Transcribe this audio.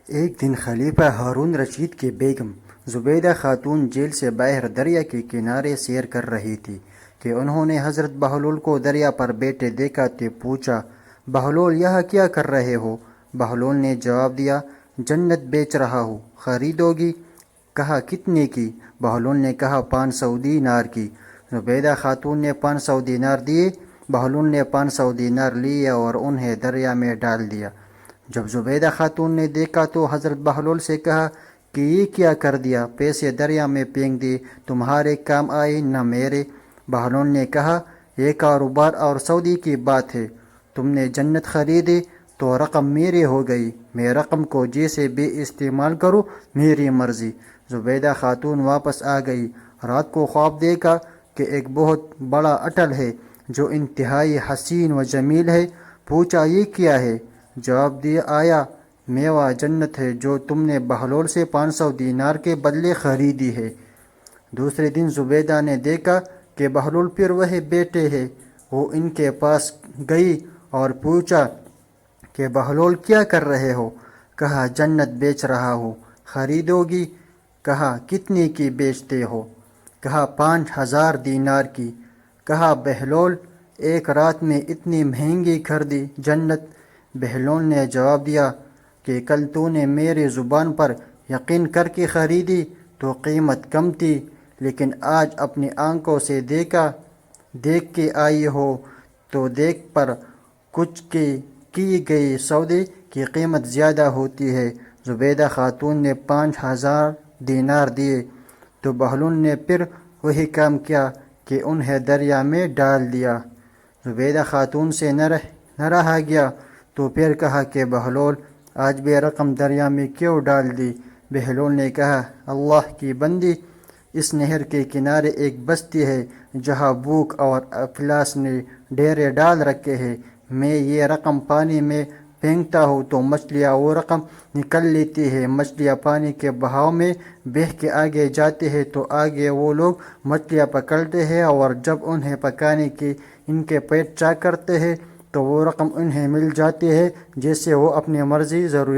ایک دن خلیفہ ہارون رشید کی بیگم زبیدہ خاتون جیل سے باہر دریا کے کنارے سیر کر رہی تھی کہ انہوں نے حضرت بہلول کو دریا پر بیٹھے دیکھا تو پوچھا، بہلول یہاں کیا کر رہے ہو؟ بہلول نے جواب دیا، جنت بیچ رہا ہوں، خریدو گی؟ کہا کتنے کی؟ بہلول نے کہا 500 دینار کی۔ زبیدہ خاتون نے 500 دینار دیے۔ بہلول نے 500 دینار لیے اور انہیں دریا میں ڈال دیا۔ جب زبیدہ خاتون نے دیکھا تو حضرت بہلول سے کہا کہ یہ کیا کر دیا؟ پیسے دریا میں پھینک دیے، تمہارے کام آئے نہ میرے۔ بہلول نے کہا، یہ کاروبار اور سودے کی بات ہے، تم نے جنت خریدی تو رقم میری ہو گئی، میں رقم کو جیسے بھی استعمال کروں میری مرضی۔ زبیدہ خاتون واپس آ گئی۔ رات کو خواب دیکھا کہ ایک بہت بڑا اٹل ہے جو انتہائی حسین و جمیل ہے۔ پوچھا یہ کیا ہے؟ جواب دیا، آیا میوہ جنت ہے جو تم نے بہلول سے 500 دینار کے بدلے خریدی ہے۔ دوسرے دن زبیدہ نے دیکھا کہ بہلول پھر وہی بیٹھے ہیں۔ وہ ان کے پاس گئی اور پوچھا کہ بہلول کیا کر رہے ہو؟ کہا جنت بیچ رہا ہوں، خریدو گی؟ کہا کتنے کی بیچتے ہو؟ کہا 5000 دینار کی۔ کہا بہلول ایک رات میں اتنی مہنگی خریدی جنت؟ بہلول نے جواب دیا کہ کل تو نے میری زبان پر یقین کر کے خریدی تو قیمت کم تھی، لیکن آج اپنی آنکھوں سے دیکھ کے آئی ہو تو دیکھ پر کچھ کی گئی سودے کی قیمت زیادہ ہوتی ہے۔ زبیدہ خاتون نے 5000 دینار دیے تو بہلول نے پھر وہی کام کیا کہ انہیں دریا میں ڈال دیا۔ زبیدہ خاتون سے نہ رہا گیا تو پھر کہا کہ بہلول آج بھی رقم دریا میں کیوں ڈال دی؟ بہلول نے کہا، اللہ کی بندی، اس نہر کے کنارے ایک بستی ہے جہاں بھوک اور افلاس نے ڈیرے ڈال رکھے ہیں۔ میں یہ رقم پانی میں پھینکتا ہوں تو مچھلیاں وہ رقم نکل لیتی ہیں۔ مچھلیاں پانی کے بہاؤ میں بہہ کے آگے جاتی ہیں تو آگے وہ لوگ مچھلیاں پکڑتے ہیں، اور جب انہیں پکانے کی ان کے پیٹ چاک کرتے ہیں تو وہ رقم انہیں مل جاتی ہے جیسے وہ اپنی مرضی ضروری